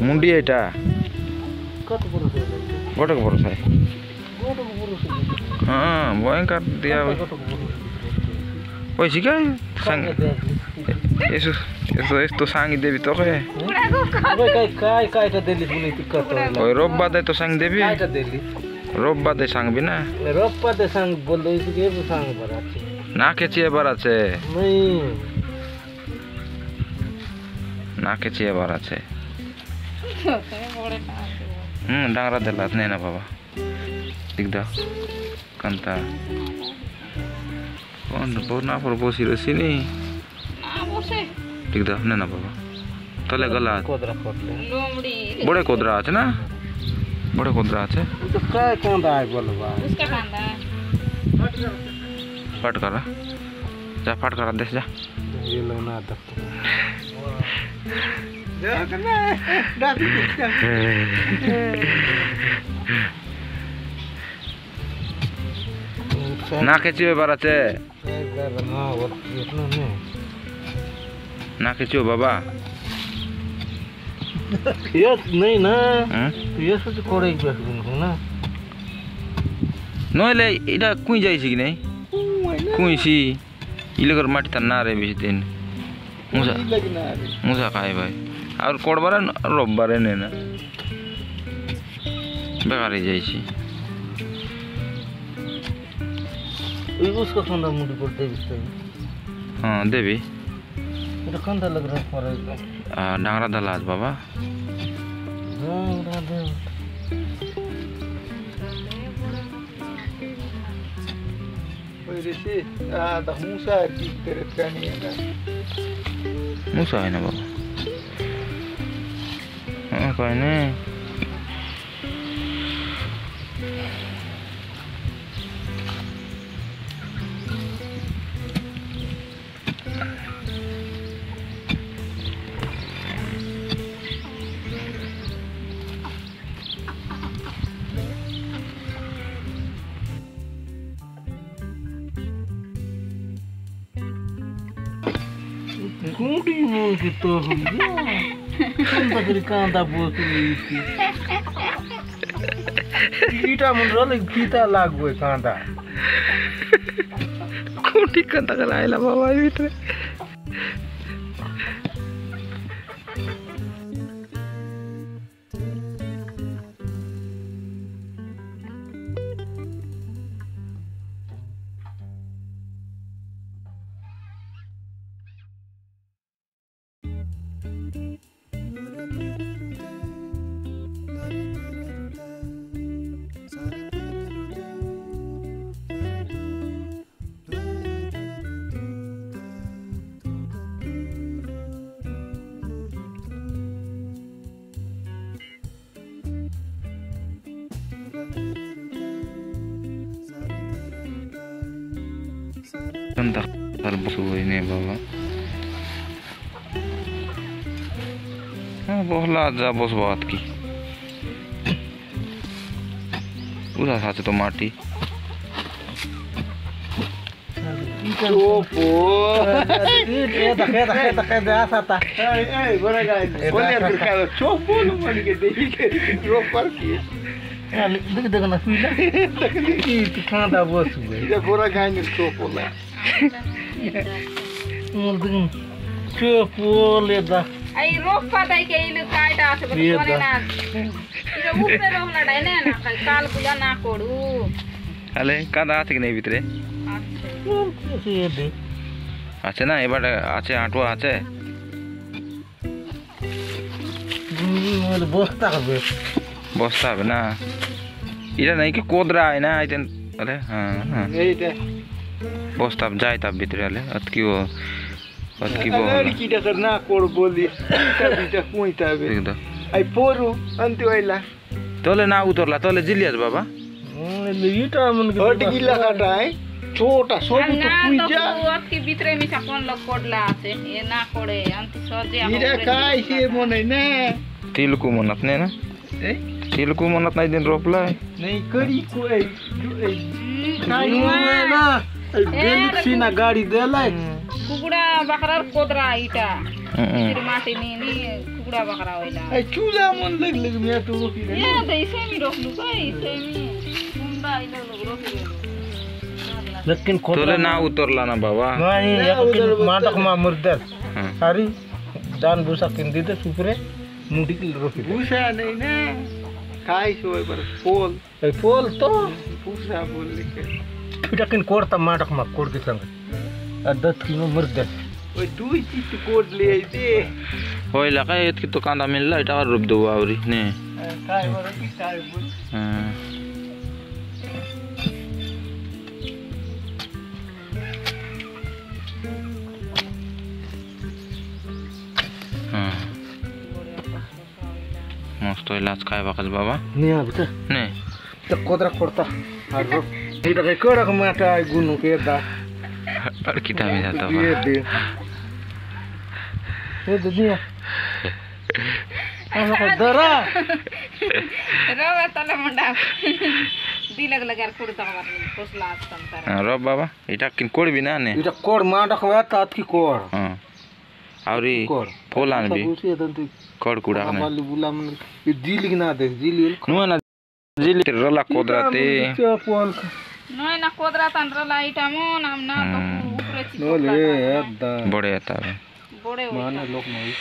मुंडी एटा कत पुरुष है गोटक भरोसा है गोटक पुरुष हाँ भयंकर दिया पैसे क्या सांग यसो यसो यस्तो सांगी देवी तो कहे काय काय का दिल्ली सुनी टिकट ओए रोब्बा दे तो सांग देवी काय का दिल्ली रोब्बा दे सांग बिना रोब्बा दे सांग बोल दो इसके भी सांग बरा ना के चिए बरा छे नहीं ना के चिए बरा छे डांगरा देला नहीं ना बाबा दिखदा कंता कौन बोना पर बोसी रसी नहीं दिखदा नहीं ना बाबा तले गला कोदरा कोटले लोमड़ी बड़े कोदरा আছে ना बड़े कोदरा আছে तो काय कांदा है बोलबा उसका कांदा फट करा जा फट करा देख जा ये लो ना दत्त ना के चिए बरा छे ना वो इतना नहीं ना के चियो बाबा ये नहीं ना ये सोच कोड़े एक बैठ गए ना नोले इडा कुई जाइछि कि नहीं कुई सी इलेगर माटी त ना रे बेसी दिन मुसा मुसा खाए भाई और कोडबार रोबबार ने ना बेकार जाइछि उसका कंधा मुंडी पर दे बिस्ते हां देवी ये कंधा लग रहा है पर डांगरा दलाज बाबा डांगरा दे ऋषि द मूसा की तेरे कानी है मुसा है ना बाबा हां कोई नहीं कुंडी मोन की तो हो गया कौन बकरी कांदा बोस रही ईटा मन रोल फीता लाग गए कांदा कुंडी कांदा करायला बाबा भीतर Entah terbos ini bawa. Bohla aja bos baat ki. Udah saja तो माटी. Opo. Kita biasa ta. Bora guys. Boleh berkata copo lu mani ke dehi ke ropar ki. Dekat na fila. Itu kanda bos gue. Ya bora guys copo lah. Mungkin copo leda. Ay ropa dai ke ilu kaita ase botone na. Ira uppe rohna dai na kal puja na kodu. Ale kanda আছে কি নাই ভিতরে? আছে না এবার আছে আটুয়া আছে বস্তা হবে বস্তা হবে না এটা নাই কি কোদরা হয় না আইতেন আরে হ্যাঁ হ্যাঁ এইটা বস্তা যায় তার ভিতরে আলে আত কি ও আত কি বল কিটা করনা কোড বলি এটা বিটা কইতা হবে একদম আই পরু আনতে হইলা তলে না উতরলা তলে জিলিয়াস বাবা এটা মন কি হট গিলা কাটাই छोटा सब तो पूजा कुआत के भीतर में कौन लोग कोडला আছে এ না করে अंत सजे इरा काय से मने ना तिलकु मनत ने ना ए तिलकु मनत नाही दिन रोपलाय नहीं करी कोई काय ना बेलिक सीना गाड़ी देलाय कुकुडा बकरा कोदरा इटा इतिर माटी नि कुकुडा बाख्रा होइला ए चुला मन लाग्ले मैं तो रोकी रे ए त इसेमी रोक्नु कइ इसेमी कुंडा आइलो रोकी लेकिन तोले ना उतरला ना बाबा नहीं एक माटक मा मुर्दर सारी जान भूसा किंदी दे सुपरे मुंडी की रोकी भूसा नहीं ना काय सोय पर पोल ए पोल तो भूसा बोल लिखे फिटा किन कोड़ता माटक मा कोड़ के संग 10 किलो मुर्दर ओए दुई चीज कोड ले आइते होय लका यतकी तो कांदा मिलला इटा रुप दो आवरी ने काय बर की काय बोल मस्त इलाज काय बाकल बाबा नहीं अब ने तो कोदरा कोड़ता हारो इटा के कोड़ा का माटा गुनु के दा और किता में जाता ये दे ये दुनिया हम को दरा रवा तले मंडा दिलक लगर कुड़ता कर पोसला संतर रो बाबा इटा किन कोड बिना ने इटा कोड़ माटा को तात की कोड़ हां औरी पोलान भी कोड कुड़ा ने बालू बुला मन ये दिल ना दे दिल नु ना दिल रला कोदराते नय ना कोदरा तन रला इटामो नाम ना तो ऊपर चिपक नो ले बड़े बड़े आता बड़े माने लोग नहीं